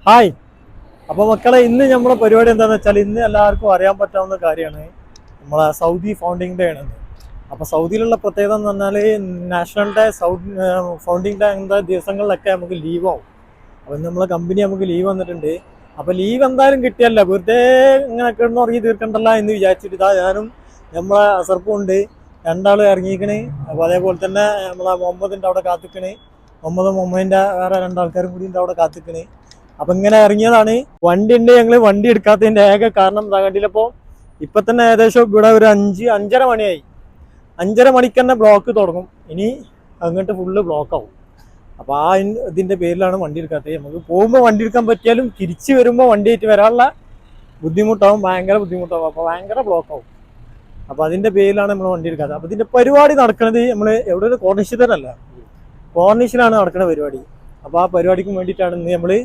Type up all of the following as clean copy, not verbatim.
Hi. അപ്പോൾ മക്കളെ, ഇന്ന് നമ്മുടെ പരിപാടി എന്താണെന്ന് വെച്ചാൽ ഇന്ന് എല്ലാവർക്കും അറിയാൻ പറ്റാവുന്ന കാര്യമാണ് നമ്മളെ സൗദി ഫൗണ്ടിങ് ഡേ ആണ്. അപ്പോൾ സൗദിയിലുള്ള പ്രത്യേകത എന്ന് പറഞ്ഞാൽ നാഷണൽ ഡേ, ഫൗണ്ടിങ് ഡേ അങ്ങനത്തെ ദിവസങ്ങളിലൊക്കെ നമുക്ക് ലീവാവും. അപ്പോൾ നമ്മളെ കമ്പനി നമുക്ക് ലീവ് വന്നിട്ടുണ്ട്. അപ്പോൾ ലീവ് എന്തായാലും കിട്ടിയല്ല, വെറുതെ ഇങ്ങനെ കിടന്നുറങ്ങി തീർക്കണ്ടല്ല എന്ന് വിചാരിച്ചിട്ട് ഇതാ ഞാനും നമ്മളെ അസർപ്പും ഉണ്ട്, രണ്ടാൾ ഇറങ്ങിക്കണ്. അപ്പോൾ അതേപോലെ തന്നെ നമ്മളെ മുഹമ്മദിൻ്റെ അവിടെ കാത്തിക്കണ്. മുഹമ്മദിൻ്റെ വേറെ രണ്ടാൾക്കാരും കൂടി അവിടെ കാത്തിക്കണ്. അപ്പൊ ഇങ്ങനെ ഇറങ്ങിയതാണ്. വണ്ടി ഉണ്ട്, ഞങ്ങള് വണ്ടി എടുക്കാത്തതിന്റെ ഏക കാരണം എന്താ കണ്ടില്ലപ്പോ. ഇപ്പൊ തന്നെ ഏകദേശം ഇവിടെ ഒരു 5-5:30 മണിയായി. 5:30 മണിക്ക് തന്നെ ബ്ലോക്ക് തുടങ്ങും. ഇനി അങ്ങോട്ട് ഫുള്ള് ബ്ലോക്ക് ആവും. അപ്പൊ ഇതിന്റെ പേരിലാണ് വണ്ടി എടുക്കാത്തത്. നമുക്ക് പോകുമ്പോൾ വണ്ടി എടുക്കാൻ പറ്റിയാലും തിരിച്ചു വരുമ്പോൾ വണ്ടി ആയിട്ട് വരാനുള്ള ബുദ്ധിമുട്ടാവും, ഭയങ്കര ബുദ്ധിമുട്ടാവും. അപ്പൊ ഭയങ്കര ബ്ലോക്ക് ആവും. അപ്പൊ അതിന്റെ പേരിലാണ് നമ്മൾ വണ്ടി എടുക്കാത്തത്. അപ്പൊ ഇതിന്റെ പരിപാടി നടക്കുന്നത് നമ്മൾ എവിടെ ഒരു കോർണിഷിലല്ല, കോർണിഷിലാണ് നടക്കുന്ന പരിപാടി. അപ്പൊ ആ പരിപാടിക്ക് വേണ്ടിയിട്ടാണ് ഇന്ന് നമ്മള്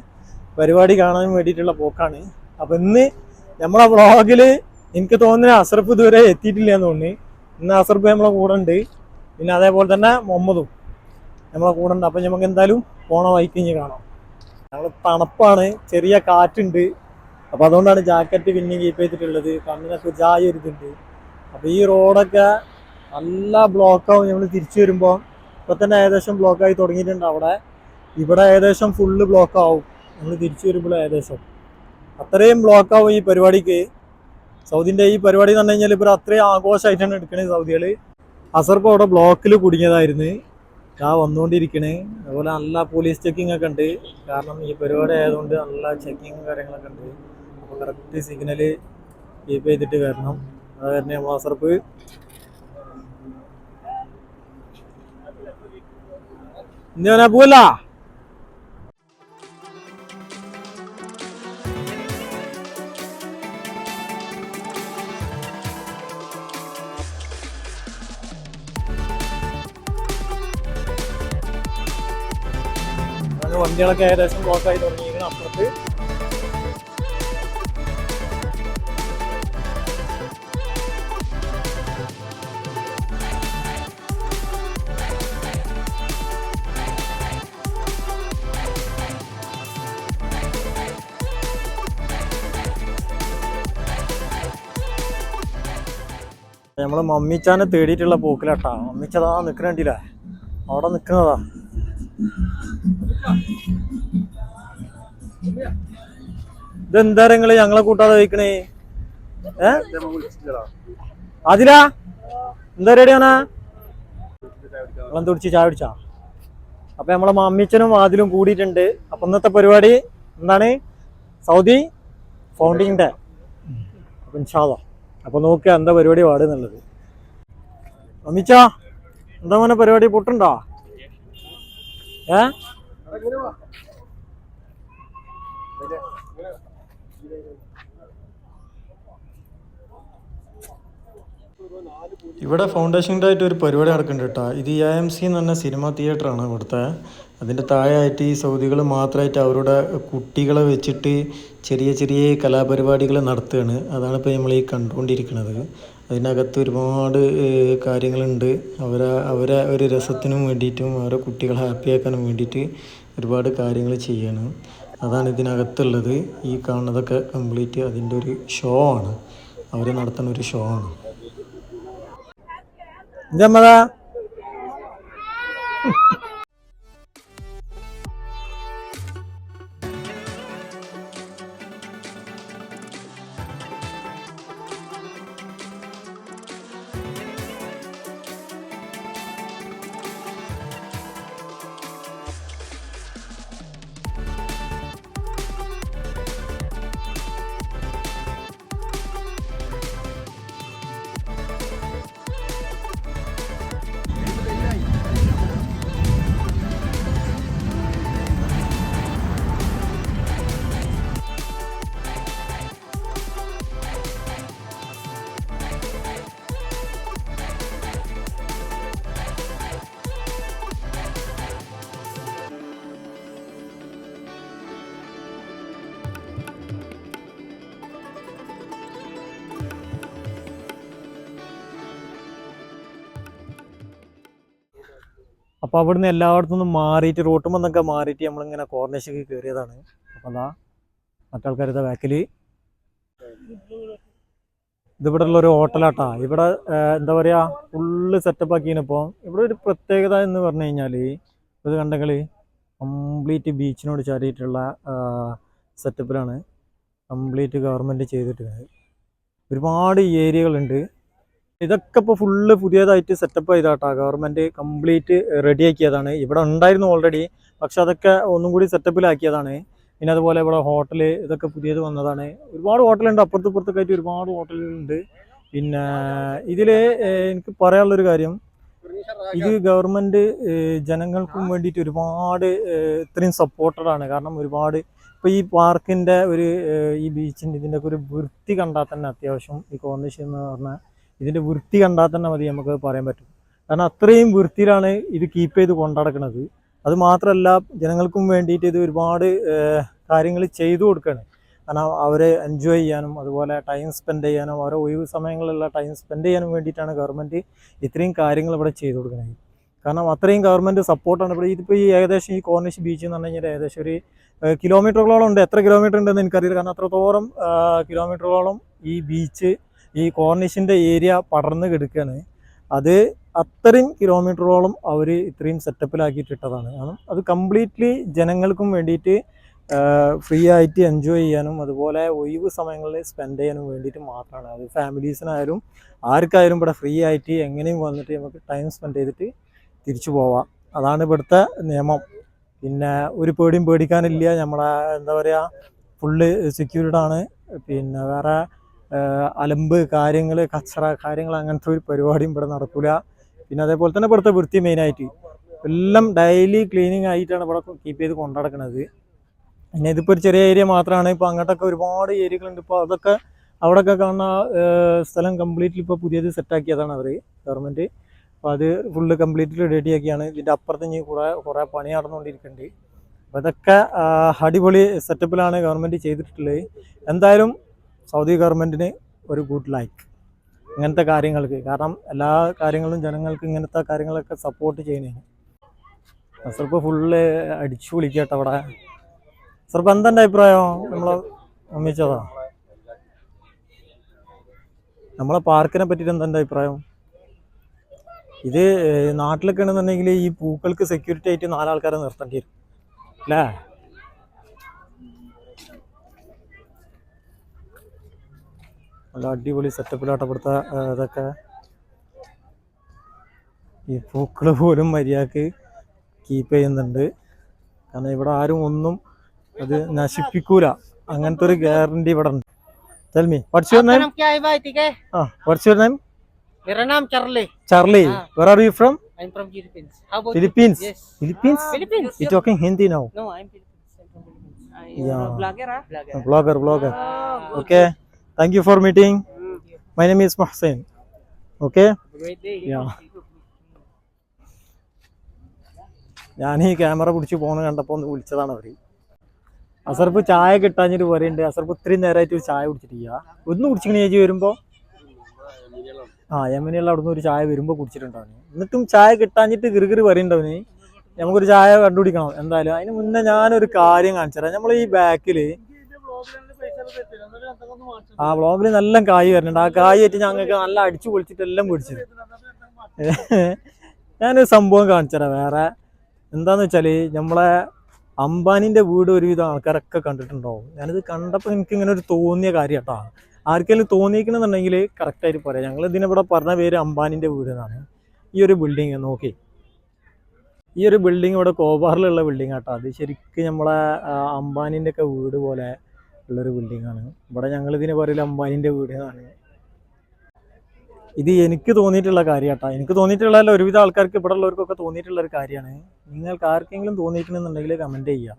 പരിപാടി കാണാൻ വേണ്ടിയിട്ടുള്ള പോക്കാണ്. അപ്പൊ ഇന്ന് നമ്മളെ വ്ളോഗില് എനിക്ക് തോന്നുന്നത് അസർഫ് ഇതുവരെ എത്തിയിട്ടില്ല എന്ന് തോന്നുന്നു. ഇന്ന് അസർഫ് നമ്മളെ കൂടെ ഉണ്ട്, പിന്നെ അതേപോലെ തന്നെ മുഹമ്മദും നമ്മളെ കൂടെ ഉണ്ട്. അപ്പൊ നമുക്ക് എന്തായാലും പോണ വൈക്ക് ഇഞ്ഞ് കാണാം. ഞങ്ങൾ തണുപ്പാണ്, ചെറിയ കാറ്റുണ്ട്. അപ്പൊ അതുകൊണ്ടാണ് ജാക്കറ്റ് പിന്നെ കീപ്പ് ചെയ്തിട്ടുള്ളത്. കണ്ണിനൊക്കെ ജായ ഒരു ഇതുണ്ട്. അപ്പൊ ഈ റോഡൊക്കെ നല്ല ബ്ലോക്കാവും നമ്മൾ തിരിച്ചു വരുമ്പോൾ. ഇപ്പൊ തന്നെ ഏകദേശം ബ്ലോക്കായി തുടങ്ങിയിട്ടുണ്ട് അവിടെ. ഇവിടെ ഏകദേശം ഫുള്ള് ബ്ലോക്കാവും നമ്മൾ തിരിച്ചു വരുമ്പോൾ. ഏകദേശം അത്രയും ബ്ലോക്കാവും ഈ പരിപാടിക്ക്. സൗദിൻ്റെ ഈ പരിപാടി എന്ന് പറഞ്ഞു കഴിഞ്ഞാൽ ഇപ്പോൾ അത്രയും ആഘോഷമായിട്ടാണ് എടുക്കണത് സൗദികൾ. അസർപ്പ് അവിടെ ബ്ലോക്കിൽ കുടുങ്ങിയതായിരുന്നു, വന്നുകൊണ്ടിരിക്കണേ. അതുപോലെ നല്ല പോലീസ് ചെക്കിംഗ് ഒക്കെ ഉണ്ട്. കാരണം ഈ പരിപാടി ആയതുകൊണ്ട് നല്ല ചെക്കിങ്ങും കാര്യങ്ങളൊക്കെ ഉണ്ട്. അപ്പോൾ കറക്റ്റ് സിഗ്നല് കീപ്പ് ചെയ്തിട്ട് വരണം. അത് തന്നെ നമ്മൾ അസർപ്പ് ഇന്ന് പോവല്ല. വണ്ടികളൊക്കെ ഏകദേശം ബ്ലോക്കായി തുടങ്ങിയിരിക്കണം അപ്പുറത്ത്. നമ്മള് മമ്മിച്ചാനെ തേടിയിട്ടുള്ള പോക്കിലാട്ടാ. മമ്മിച്ചതാ നിക്കണ്ടില്ലേ, അവിടെ നിക്കുന്നതാ. ഇതെന്താ നിങ്ങള് ഞങ്ങളെ കൂട്ടാതെ വയ്ക്കണേ? അതിലാ എന്താ റെഡിയാണാ? വെള്ളം തുടിച്ച് ചായ പിടിച്ചാ. അപ്പൊ നമ്മളെ മമ്മിച്ചനും ആദിലും കൂടിയിട്ടുണ്ട്. അപ്പൊ ഇന്നത്തെ പരിപാടി എന്താണ്? Saudi founding day. അപ്പൊ ഇൻഷാ അല്ലാ അപ്പൊ നോക്കുക എന്താ പരിപാടി പാടുന്നുള്ളത്. മമ്മിച്ച എന്താ മോനെ പരിപാടി, പൊട്ടുണ്ടോ? ഇവിടെ ഫൗണ്ടേഷൻ ഡേ ആയിട്ട് ഒരു പരിപാടി നടക്കുന്നുണ്ട് കേട്ടോ. ഇത് AMC എന്ന് പറഞ്ഞ സിനിമ തിയേറ്ററാണ് ഇവിടുത്തെ. അതിൻ്റെ താഴെയായിട്ട് ഈ സൗദികൾ മാത്രമായിട്ട് അവരുടെ കുട്ടികളെ വെച്ചിട്ട് ചെറിയ ചെറിയ കലാപരിപാടികൾ നടത്തുകയാണ്. അതാണ് ഇപ്പോൾ നമ്മൾ ഈ കണ്ടുകൊണ്ടിരിക്കുന്നത്. അതിനകത്ത് ഒരുപാട് കാര്യങ്ങളുണ്ട്. അവരെ ഒരു രസത്തിനും വേണ്ടിയിട്ടും അവരെ കുട്ടികളെ ഹാപ്പിയാക്കാനും വേണ്ടിയിട്ട് ഒരുപാട് കാര്യങ്ങൾ ചെയ്യണം. അതാണ് ഇതിനകത്തുള്ളത്. ഈ കാണുന്നതൊക്കെ കംപ്ലീറ്റ് അതിൻ്റെ ഒരു ഷോ ആണ്, അവർ നടത്തുന്ന ഒരു ഷോ ആണ്. ഇതമ്മതാ അപ്പോൾ അവിടുന്ന് എല്ലായിടത്തു നിന്നും മാറിയിട്ട് റോട്ടുമെന്നൊക്കെ മാറിയിട്ട് നമ്മളിങ്ങനെ കോർണേഴ്സിലേക്ക് കയറിയതാണ്. അപ്പോൾ അതാ മറ്റാൾക്കാർ ഇതാ ബാക്കിൽ. ഇതിവിടെ ഉള്ളൊരു ഹോട്ടലാട്ടാ. ഇവിടെ എന്താ പറയുക, ഫുള്ള് സെറ്റപ്പ് ആക്കിയപ്പോൾ ഇവിടെ ഒരു പ്രത്യേകത എന്ന് പറഞ്ഞു കഴിഞ്ഞാൽ ഇത് കണ്ടെങ്കിൽ കംപ്ലീറ്റ് ബീച്ചിനോട് ചാരിയിട്ടുള്ള സെറ്റപ്പിലാണ് കംപ്ലീറ്റ് ഗവൺമെൻറ് ചെയ്തിട്ടുള്ളത്. ഒരുപാട് ഏരിയകളുണ്ട്. ഇതൊക്കെ ഇപ്പോൾ ഫുള്ള് പുതിയതായിട്ട് സെറ്റപ്പ് ചെയ്താട്ടാ ഗവൺമെൻറ് കംപ്ലീറ്റ് റെഡിയാക്കിയതാണ്. ഇവിടെ ഉണ്ടായിരുന്നു ഓൾറെഡി, പക്ഷെ അതൊക്കെ ഒന്നും കൂടി സെറ്റപ്പിലാക്കിയതാണ്. പിന്നെ അതുപോലെ ഇവിടെ ഹോട്ടൽ ഇതൊക്കെ പുതിയത് വന്നതാണ്. ഒരുപാട് ഹോട്ടലുണ്ട്, അപ്പുറത്തും ഇപ്പുറത്തൊക്കെ ആയിട്ട് ഒരുപാട് ഹോട്ടലുകളുണ്ട്. പിന്നെ ഇതിൽ എനിക്ക് പറയാനുള്ളൊരു കാര്യം, ഇത് ഗവൺമെൻറ് ജനങ്ങൾക്കും വേണ്ടിയിട്ട് ഒരുപാട് ഇത്രയും സപ്പോർട്ടഡാണ്. കാരണം ഒരുപാട് ഇപ്പോൾ ഈ പാർക്കിൻ്റെ ഒരു ഈ ബീച്ചിൻ്റെ ഇതിൻ്റെയൊക്കെ ഒരു വൃത്തി കണ്ടാൽ തന്നെ അത്യാവശ്യം ഈ കോർണിഷ് എന്ന് പറഞ്ഞാൽ ഇതിൻ്റെ വൃത്തി കണ്ടാൽ തന്നെ മതി നമുക്ക് പറയാൻ പറ്റും. കാരണം അത്രയും വൃത്തിയിലാണ് ഇത് കീപ്പ് ചെയ്ത് കൊണ്ടുനടക്കുന്നത്. അത് മാത്രമല്ല ജനങ്ങൾക്കും വേണ്ടിയിട്ട് ഇത് ഒരുപാട് കാര്യങ്ങൾ ചെയ്തു കൊടുക്കുകയാണ്. കാരണം അവരെ എൻജോയ് ചെയ്യാനും അതുപോലെ ടൈം സ്പെൻഡ് ചെയ്യാനും ഓരോ ഒഴിവ് സമയങ്ങളിലുള്ള ടൈം സ്പെൻഡ് ചെയ്യാനും വേണ്ടിയിട്ടാണ് ഗവൺമെൻറ് ഇത്രയും കാര്യങ്ങൾ ഇവിടെ ചെയ്തു കൊടുക്കുന്നത്. കാരണം അത്രയും ഗവൺമെൻറ് സപ്പോർട്ടാണ് ഇവിടെ. ഇതിപ്പോൾ ഈ ഏകദേശം ഈ കോർണിഷ് ബീച്ച് എന്ന് പറഞ്ഞു കഴിഞ്ഞാൽ ഏകദേശം ഒരു കിലോമീറ്ററുകളോളം ഉണ്ട്. എത്ര കിലോമീറ്റർ ഉണ്ടെന്ന് എനിക്കറിയില്ല. കാരണം അത്രത്തോളം കിലോമീറ്ററുകളോളം ഈ ബീച്ച് ഈ കോർണിഷിൻ്റെ ഏരിയ പടർന്ന് കിടക്കുകയാണ്. അത് അത്രയും കിലോമീറ്ററോളം അവർ ഇത്രയും സെറ്റപ്പിലാക്കിയിട്ടിട്ടതാണ്. കാരണം അത് കംപ്ലീറ്റ്ലി ജനങ്ങൾക്കും വേണ്ടിയിട്ട് ഫ്രീ ആയിട്ട് എൻജോയ് ചെയ്യാനും അതുപോലെ ഒഴിവ് സമയങ്ങളിൽ സ്പെൻഡ് ചെയ്യാനും വേണ്ടിയിട്ട് മാത്രമാണ്. അത് ഫാമിലീസിനായാലും ആർക്കായാലും ഇവിടെ ഫ്രീ ആയിട്ട് എങ്ങനെയും വന്നിട്ട് നമുക്ക് ടൈം സ്പെൻഡ് ചെയ്തിട്ട് തിരിച്ചു പോവാം. അതാണ് ഇവിടുത്തെ നിയമം. പിന്നെ ഒരു പേടിയും പേടിക്കാനില്ല. നമ്മളെ എന്താ പറയുക, ഫുള്ള് സെക്യൂർഡ് ആണ്. പിന്നെ വേറെ അലമ്പ് കാര്യങ്ങൾ കച്ചറ കാര്യങ്ങൾ അങ്ങനത്തെ ഒരു പരിപാടിയും ഇവിടെ നടക്കില്ല. പിന്നെ അതേപോലെ തന്നെ ഇവിടുത്തെ വൃത്തി മെയിനായിട്ട് എല്ലാം ഡെയിലി ക്ലീനിങ് ആയിട്ടാണ് ഇവിടെ കീപ്പ് ചെയ്ത് കൊണ്ടുനടക്കുന്നത്. പിന്നെ ഇതിപ്പോൾ ഒരു ചെറിയ ഏരിയ മാത്രമാണ്. ഇപ്പോൾ അങ്ങോട്ടൊക്കെ ഒരുപാട് ഏരിയകളുണ്ട്. ഇപ്പോൾ അതൊക്കെ അവിടെയൊക്കെ കാണുന്ന സ്ഥലം കംപ്ലീറ്റ്ലി ഇപ്പോൾ പുതിയത് സെറ്റാക്കിയതാണ് അവർ ഗവൺമെൻറ്. അപ്പോൾ അത് ഫുള്ള് കംപ്ലീറ്റ്ലി റെഡിയാക്കിയാണ്. ഇതിൻ്റെ അപ്പുറത്ത് ഇനി കുറേ പണി നടന്നുകൊണ്ടിരിക്കുന്നുണ്ട്. അപ്പോൾ ഇതൊക്കെ അടിപൊളി സെറ്റപ്പിലാണ് ഗവൺമെൻറ് ചെയ്തിട്ടുള്ളത്. എന്തായാലും സൗദി ഗവൺമെൻറ്റിന് ഒരു ഗുഡ് ലൈക്ക് ഇങ്ങനത്തെ കാര്യങ്ങൾക്ക്. കാരണം എല്ലാ കാര്യങ്ങളും ജനങ്ങൾക്ക് ഇങ്ങനത്തെ കാര്യങ്ങളൊക്കെ സപ്പോർട്ട് ചെയ്യുന്നതിന്. അസർപ്പ് ഫുള്ള് അടിച്ചു വിളിക്കട്ടെ അവിടെ. അസർപ്പ് എന്തെൻ്റെ അഭിപ്രായം? നമ്മളെ ഒന്നിച്ചതാ നമ്മളെ പാർക്കിനെ പറ്റിയിട്ട് എന്തെൻ്റെ അഭിപ്രായം? ഇത് നാട്ടിലൊക്കെ ആണെന്നുണ്ടെങ്കിൽ ഈ പൂക്കൾക്ക് സെക്യൂരിറ്റി ആയിട്ട് 4 ആൾക്കാരെ നിർത്തേണ്ടി വരും അല്ലേ? നല്ല അടിപൊളി സെറ്റപ്പിലാട്ട് ഇവിടുത്തെ ഇതൊക്കെ. ഈ പൂക്കൾ പോലും മര്യാദക്ക് കീപ്പ് ചെയ്യുന്നുണ്ട്. കാരണം ഇവിടെ ആരും ഒന്നും അത് നശിപ്പിക്കൂല. അങ്ങനത്തെ ഒരു ഗ്യാരണ്ടി ഇവിടെ ഉണ്ട്. Tell me, what's your name? क्या है भाई? ठीक है, What's your name? मेरा नाम Charlie. Charlie. Where are you from? I'm from Philippines. How about Philippines. you? Yes. Philippines? Philippines. You talking Hindi now? No, I'm Philippines. I'm from Philippines. You're Yeah. a vlogger, huh? Blogger. Okay. Thank you for meeting. My name is Mohsen. Okay? Great day. Yeah. ഞാൻ ഈ camera പിടിച്ച് പോകുന്ന കണ്ടപ്പോൾ ഒന്ന് വിളിച്ചതാണ് അവർ. അസർപ്പ് ചായ കിട്ടാഞ്ഞിട്ട് പറയുന്നുണ്ട്. അസർപ്പ് ഇത്രയും നേരമായിട്ട് ഒരു ചായ കുടിച്ചിട്ടില്ല. ഒന്ന് കുടിച്ചിങ്ങനെ ചേച്ചി വരുമ്പോൾ യമനിയുള്ള അവിടെ നിന്ന് ഒരു ചായ വരുമ്പോൾ കുടിച്ചിട്ടുണ്ടാവും. എന്നിട്ടും ചായ കിട്ടാഞ്ഞിട്ട് കിറുകിറ് പറയുന്നുണ്ടവന്. നമുക്കൊരു ചായ കണ്ടുപിടിക്കണം എന്തായാലും. അതിന് മുന്നേ ഞാനൊരു കാര്യം കാണിച്ചു തരാം. നമ്മൾ ഈ ബാക്കിൽ വ്ളോഗിൽ നല്ല കായ് വരുന്നുണ്ട്. ആ കായ് ആയിട്ട് ഞങ്ങൾക്ക് നല്ല അടിച്ചു പൊളിച്ചിട്ട് എല്ലാം പിടിച്ചത്. ഞാനൊരു സംഭവം കാണിച്ചു തരാം. വേറെ എന്താന്ന് വെച്ചാൽ നമ്മളെ അംബാനിൻ്റെ വീട് ഒരുവിധം ആൾക്കാരൊക്കെ കണ്ടിട്ടുണ്ടാവും. ഞാനിത് കണ്ടപ്പോൾ എനിക്ക് ഇങ്ങനെ ഒരു തോന്നിയ കാര്യം കേട്ടോ. ആർക്കെങ്കിലും തോന്നിക്കണമെന്നുണ്ടെങ്കിൽ കറക്റ്റായിട്ട് പറയാം. ഞങ്ങൾ ഇതിനിവിടെ പറഞ്ഞ പേര് അംബാനിൻ്റെ വീട് എന്നാണ്. ഈ ഒരു ബിൽഡിങ് നോക്കി, ഈ ഒരു ബിൽഡിങ് ഇവിടെ കോബാറിലുള്ള ബിൽഡിങ് കേട്ടോ. അത് ശരിക്കും നമ്മളെ അംബാനിൻ്റെ ഒക്കെ വീട് പോലെ ഉള്ളൊരു ബിൽഡിങ്ങാണ്. ഇവിടെ ഞങ്ങളിതിന് പറയില്ല അംബാനിൻ്റെ വീട് എന്നാണ്. ഇത് എനിക്ക് തോന്നിയിട്ടുള്ള കാര്യം കേട്ടോ. എനിക്ക് തോന്നിയിട്ടുള്ള ഒരുവിധ ആൾക്കാർക്ക് ഇവിടെ ഉള്ളവർക്കൊക്കെ തോന്നിയിട്ടുള്ള ഒരു കാര്യമാണ്. നിങ്ങൾക്ക് ആർക്കെങ്കിലും തോന്നിയിട്ടുണ്ടെന്നുണ്ടെങ്കിൽ കമൻറ്റ് ചെയ്യുക.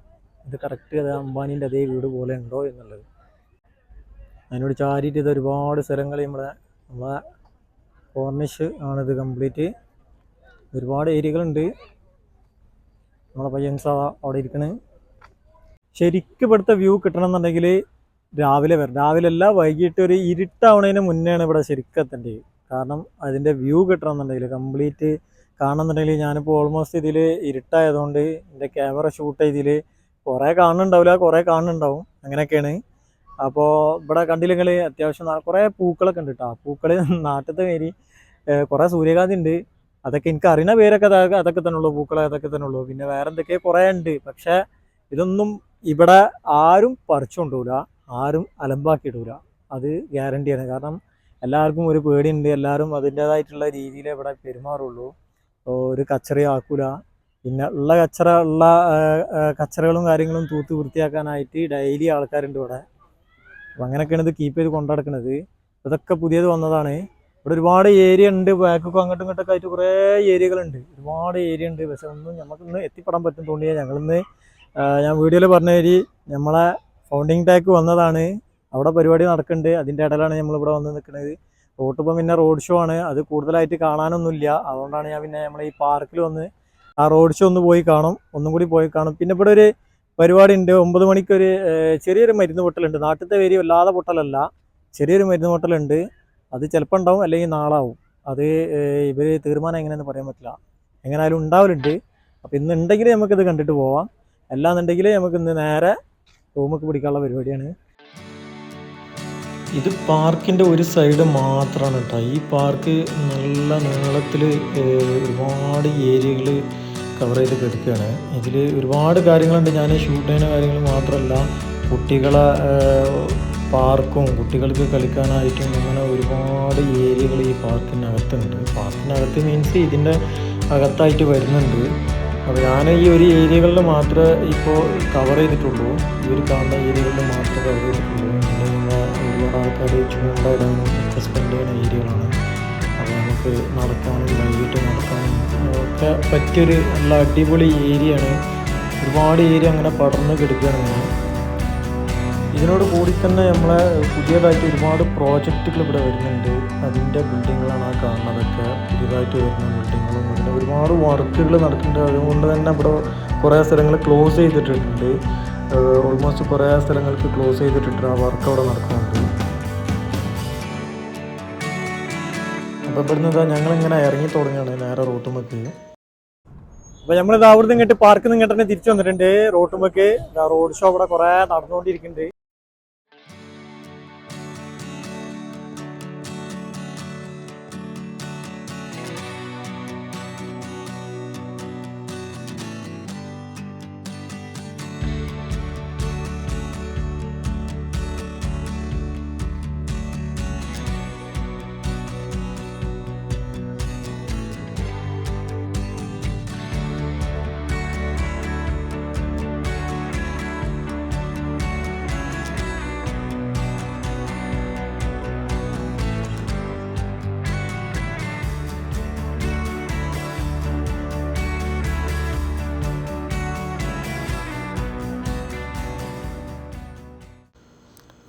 ഇത് കറക്റ്റ് അത് അംബാനിൻ്റെ അതേ വീട് പോലെ ഉണ്ടോ എന്നുള്ളത്. അതിനോട് ചാരിയിട്ട് ഇത് ഒരുപാട് സ്ഥലങ്ങൾ നമ്മളെ കോർണിഷ് ആണിത് കംപ്ലീറ്റ്. ഒരുപാട് ഏരിയകളുണ്ട്. നമ്മളെ പയ്യൻസ് അവിടെ ഇരിക്കണത്. ശരിക്കും ഇവിടുത്തെ വ്യൂ കിട്ടണമെന്നുണ്ടെങ്കിൽ രാവിലെ വരും. രാവിലെ അല്ല, വൈകിട്ട് ഒരു ഇരുട്ടാവണതിന് മുന്നെയാണ് ഇവിടെ ശരിക്കും എത്തേണ്ടത്. കാരണം അതിൻ്റെ വ്യൂ കിട്ടണമെന്നുണ്ടെങ്കിൽ കംപ്ലീറ്റ് കാണണമെന്നുണ്ടെങ്കിൽ ഞാനിപ്പോൾ ഓൾമോസ്റ്റ് ഇതിൽ ഇരുട്ടായതുകൊണ്ട് എൻ്റെ ക്യാമറ ഷൂട്ട് ചെയ്തതിൽ കുറേ കാണുന്നുണ്ടാവില്ല, കുറേ കാണുന്നുണ്ടാവും, അങ്ങനെയൊക്കെയാണ്. അപ്പോൾ ഇവിടെ കണ്ടില്ലെങ്കിൽ അത്യാവശ്യം കുറേ പൂക്കളൊക്കെ ഉണ്ട് കേട്ടോ. പൂക്കൾ നാട്ടിലത്തെ പേര് കുറേ സൂര്യകാന്തി ഉണ്ട്. അതൊക്കെ എനിക്ക് അറിയുന്ന പേരൊക്കെ അതൊക്കെ തന്നെ ഉള്ളൂ, പൂക്കൾ അതൊക്കെ തന്നെ ഉള്ളൂ. പിന്നെ വേറെ എന്തൊക്കെ കുറേ ഉണ്ട്. പക്ഷേ ഇതൊന്നും ഇവിടെ ആരും പറിച്ചു കൊണ്ടുപോകില്ല, ആരും അലമ്പാക്കിയിടൂല, അത് ഗ്യാരണ്ടിയാണ്. കാരണം എല്ലാവർക്കും ഒരു പേടിയുണ്ട്, എല്ലാവരും അതിൻ്റേതായിട്ടുള്ള രീതിയിൽ ഇവിടെ പെരുമാറുള്ളൂ. ഒരു കച്ചറയും ആക്കൂല. പിന്നെ ഉള്ള കച്ചറകളും കാര്യങ്ങളും തൂത്ത് വൃത്തിയാക്കാനായിട്ട് ഡെയിലി ആൾക്കാരുണ്ട് ഇവിടെ. അപ്പം അങ്ങനെയൊക്കെയാണ് ഇത് കീപ്പ് ചെയ്ത് കൊണ്ടു നടക്കുന്നത്. ഇതൊക്കെ പുതിയത് വന്നതാണ്. ഇവിടെ ഒരുപാട് ഏരിയ ഉണ്ട്, ബാക്കൊക്കെ അങ്ങോട്ടും ഇങ്ങോട്ടൊക്കെ ആയിട്ട് കുറേ ഏരിയകളുണ്ട്, ഒരുപാട് ഏരിയ ഉണ്ട്. പക്ഷെ ഒന്നും നമുക്കിന്ന് എത്തിപ്പെടാൻ പറ്റും തോന്നിയാൽ ഞങ്ങളിന്ന് ഞാൻ വീഡിയോയിൽ പറഞ്ഞ മാതിരി നമ്മളെ ഫൗണ്ടിങ് ടാക്ക് വന്നതാണ്. അവിടെ പരിപാടി നടക്കുന്നുണ്ട്, അതിൻ്റെ ഇടയിലാണ് നമ്മളിവിടെ വന്ന് നിൽക്കുന്നത്. റോട്ടിപ്പം പിന്നെ റോഡ് ഷോ ആണ്, അത് കൂടുതലായിട്ട് കാണാനൊന്നുമില്ല. അതുകൊണ്ടാണ് ഞാൻ പിന്നെ നമ്മളെ ഈ പാർക്കിൽ വന്ന് ആ റോഡ് ഷോ ഒന്ന് പോയി കാണും, ഒന്നും കൂടി പോയി കാണും. പിന്നെ ഇവിടെ ഒരു പരിപാടി ഉണ്ട്, 9 മണിക്കൊരു ചെറിയൊരു മരുന്ന് പൊട്ടലുണ്ട്. നാട്ടിലത്തെ പേര് വല്ലാതെ പൊട്ടലല്ല, ചെറിയൊരു മരുന്ന് പൊട്ടലുണ്ട്. അത് ചിലപ്പോൾ ഉണ്ടാവും, അല്ലെങ്കിൽ നാളാവും. അത് ഇവർ തീരുമാനം എങ്ങനെയാണെന്ന് പറയാൻ പറ്റില്ല, എങ്ങനെയായാലും ഉണ്ടാവലുണ്ട്. അപ്പോൾ ഇന്ന് ഉണ്ടെങ്കിൽ നമുക്കിത് കണ്ടിട്ട് പോവാം, അല്ലാന്നുണ്ടെങ്കിൽ നമുക്ക് ഇന്ന് നേരെ റൂമൊക്കെ പിടിക്കാനുള്ള പരിപാടിയാണ്. ഇത് പാർക്കിൻ്റെ ഒരു സൈഡ് മാത്രമാണ് കേട്ടോ. ഈ പാർക്ക് നല്ല നീളത്തിൽ ഒരുപാട് ഏരിയകൾ കവർ ചെയ്ത് കിടക്കുകയാണ്. ഇതിൽ ഒരുപാട് കാര്യങ്ങളുണ്ട്. ഞാൻ ഷൂട്ട് ചെയ്യുന്ന കാര്യങ്ങൾ മാത്രമല്ല, കുട്ടികളെ പാർക്കും കുട്ടികൾക്ക് കളിക്കാനായിട്ടും അങ്ങനെ ഒരുപാട് ഏരിയകൾ ഈ പാർക്കിനകത്തുണ്ട്. പാർക്കിനകത്ത് മീൻസ് ഇതിൻ്റെ അകത്തായിട്ട് വരുന്നുണ്ട്. അപ്പോൾ ഞാൻ ഈ ഒരു ഏരിയകളിൽ മാത്രമേ ഇപ്പോൾ കവർ ചെയ്തിട്ടുള്ളൂ, ഈ ഒരു കാണുന്ന ഏരിയകളിൽ മാത്രമേ കവർ ചെയ്തിട്ടുള്ളൂ. ഒരുപാട് ആൾക്കാർ ചൂണ്ടായിടാനും ഒക്കെ സ്പെൻഡ് ചെയ്യുന്ന ഏരിയകളാണ്. അപ്പോൾ നമുക്ക് നടക്കാനും വൈകിട്ട് നടക്കാനും ഒക്കെ പറ്റിയൊരു നല്ല അടിപൊളി ഏരിയയാണ്. ഒരുപാട് ഏരിയ അങ്ങനെ പടർന്ന് കിടക്കുകയാണ്. ഇതിനോട് കൂടി തന്നെ നമ്മളെ പുതിയതായിട്ട് ഒരുപാട് പ്രോജക്റ്റുകൾ ഇവിടെ വരുന്നുണ്ട്. അതിൻ്റെ ബിൽഡിങ്ങുകളാണ് ആ കാണുന്നതൊക്കെ, പുതിയതായിട്ട് വരുന്ന ബിൽഡിങ്ങുകളും. അതിന് ഒരുപാട് വർക്കുകൾ നടക്കുന്നുണ്ട്. അതുകൊണ്ട് തന്നെ ഇവിടെ കുറേ സ്ഥലങ്ങൾ ക്ലോസ് ചെയ്തിട്ടുണ്ട്. ഓൾമോസ്റ്റ് കുറേ സ്ഥലങ്ങൾക്ക് ക്ലോസ് ചെയ്തിട്ടുണ്ട്, ആ വർക്ക് അവിടെ നടക്കുന്നുണ്ട്. അപ്പോൾ ഇവിടുന്ന് ഞങ്ങളിങ്ങനെ ഇറങ്ങി തുടങ്ങുകയാണ് നേരെ റോട്ടുമൊക്കെ. അപ്പോൾ നമ്മളിത് അവിടുന്ന് ഇങ്ങോട്ട് പാർക്കിൽ നിന്ന് ഇങ്ങോട്ട് തന്നെ തിരിച്ചു വന്നിട്ടുണ്ട് റോട്ടുമൊക്കെ. റോഡ് ഷോ ഇവിടെ കുറേ നടന്നുകൊണ്ടിരിക്കുന്നുണ്ട്.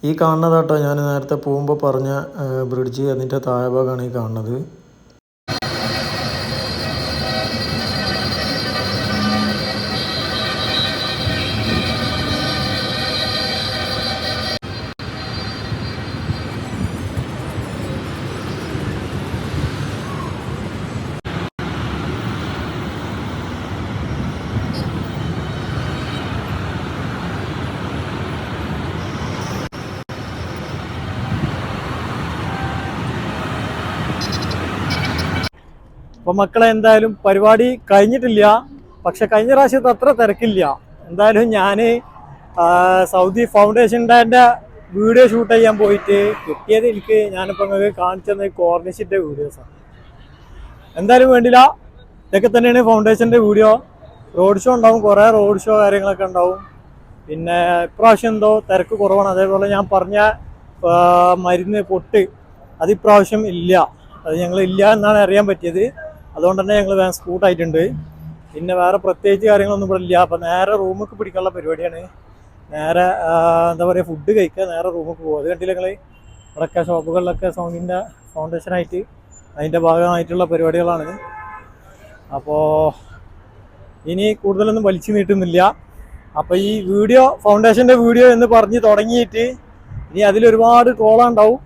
ഈ കാണുന്നതാട്ടോ ഞാൻ നേരത്തെ പോകുമ്പോൾ പറഞ്ഞ ബ്രിഡ്ജ്, അതിൻ്റെ താഴെ ഭാഗമാണ് ഈ കാണുന്നത്. അപ്പോൾ മക്കളെ എന്തായാലും പരിപാടി കഴിഞ്ഞിട്ടില്ല, പക്ഷെ കഴിഞ്ഞ പ്രാവശ്യത്തെ അത്ര തിരക്കില്ല. എന്തായാലും ഞാൻ സൗദി ഫൗണ്ടേഷൻ്റെ വീഡിയോ ഷൂട്ട് ചെയ്യാൻ പോയിട്ട് കിട്ടിയത് എനിക്ക് ഞാനിപ്പോൾ നിങ്ങൾക്ക് കാണിച്ചത് കോർണിഷിൻ്റെ വീഡിയോസാണ്. എന്തായാലും വേണ്ടില്ല, ഇതൊക്കെ തന്നെയാണ് ഫൗണ്ടേഷൻ്റെ വീഡിയോ. റോഡ് ഷോ ഉണ്ടാവും, കുറേ റോഡ് ഷോ കാര്യങ്ങളൊക്കെ ഉണ്ടാവും. പിന്നെ ഇപ്രാവശ്യം എന്തോ തിരക്ക് കുറവാണ്. അതേപോലെ ഞാൻ പറഞ്ഞ മരുന്ന് പൊട്ട് അത് ഇപ്രാവശ്യം ഇല്ല, അത് ഞങ്ങൾ ഇല്ല എന്നാണ് അറിയാൻ പറ്റിയത്. അതുകൊണ്ട് തന്നെ ഞങ്ങൾ വേഗം സ്കൂട്ടായിട്ടുണ്ട്. പിന്നെ വേറെ പ്രത്യേകിച്ച് കാര്യങ്ങളൊന്നും ഇവിടെ ഇല്ല. അപ്പോൾ നേരെ റൂമൊക്കെ പിടിക്കാനുള്ള പരിപാടിയാണ്. നേരെ എന്താ പറയുക, ഫുഡ് കഴിക്കുക, നേരെ റൂമൊക്കെ പോകും. അത് കണ്ടില്ല ഞങ്ങൾ ഇവിടെയൊക്കെ ഷോപ്പുകളിലൊക്കെ സോങ്ങിൻ്റെ ഫൗണ്ടേഷനായിട്ട് അതിൻ്റെ ഭാഗമായിട്ടുള്ള പരിപാടികളാണ്. അപ്പോൾ ഇനി കൂടുതലൊന്നും വലിച്ചു നീട്ടുന്നില്ല. അപ്പോൾ ഈ വീഡിയോ ഫൗണ്ടേഷൻ്റെ വീഡിയോ എന്ന് പറഞ്ഞ് തുടങ്ങിയിട്ട് ഇനി അതിലൊരുപാട് ട്രോളുണ്ടാവും,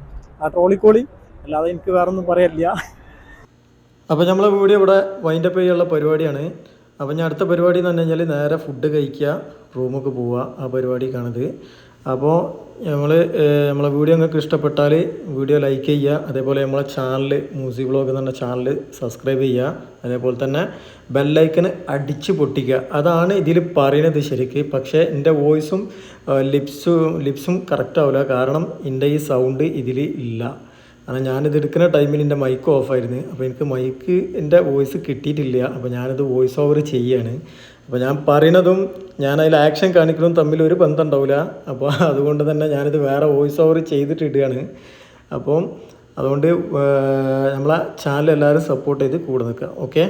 ആ ട്രോളിക്കോളി, അല്ലാതെ എനിക്ക് വേറെ ഒന്നും പറയാനില്ല. അപ്പോൾ നമ്മളെ വീഡിയോ ഇവിടെ വൈൻഡപ്പ് ചെയ്യാനുള്ള പരിപാടിയാണ്. അപ്പോൾ ഞാൻ അടുത്ത പരിപാടി എന്ന് പറഞ്ഞു കഴിഞ്ഞാൽ നേരെ ഫുഡ് കഴിക്കുക, റൂമൊക്കെ പോവുക, ആ പരിപാടിക്കാണിത്. അപ്പോൾ നമ്മളെ വീഡിയോ നിങ്ങൾക്ക് ഇഷ്ടപ്പെട്ടാൽ വീഡിയോ ലൈക്ക് ചെയ്യുക, അതേപോലെ നമ്മളെ ചാനൽ മ്യൂസിക് വ്ളോഗ് എന്ന് പറഞ്ഞ ചാനൽ സബ്സ്ക്രൈബ് ചെയ്യുക, അതേപോലെ തന്നെ ബെല്ലൈക്കന് അടിച്ച് പൊട്ടിക്കുക. അതാണ് ഇതിൽ പറയുന്നത് ശരിക്ക്. പക്ഷേ എൻ്റെ വോയിസും ലിപ്സും കറക്റ്റ് ആവില്ല, കാരണം എൻ്റെ ഈ സൗണ്ട് ഇതിൽ ഇല്ല. കാരണം ഞാനിത് എടുക്കുന്ന ടൈമിൽ എൻ്റെ മൈക്ക് ഓഫായിരുന്നു. അപ്പോൾ എനിക്ക് എൻ്റെ വോയിസ് കിട്ടിയിട്ടില്ല. അപ്പോൾ ഞാനിത് വോയിസ് ഓവർ ചെയ്യാണ്. അപ്പോൾ ഞാൻ പറയണതും ഞാൻ അതിൽ ആക്ഷൻ കാണിക്കുന്നതും തമ്മിൽ ഒരു ബന്ധം ഉണ്ടാവില്ല. അപ്പോൾ അതുകൊണ്ട് തന്നെ ഞാനിത് വേറെ വോയിസ് ഓവർ ചെയ്തിട്ടിടുകയാണ്. അപ്പം അതുകൊണ്ട് നമ്മളെ ചാനൽ എല്ലാവരും സപ്പോർട്ട് ചെയ്ത് കൂടെ നിൽക്കുക. ഓക്കെ.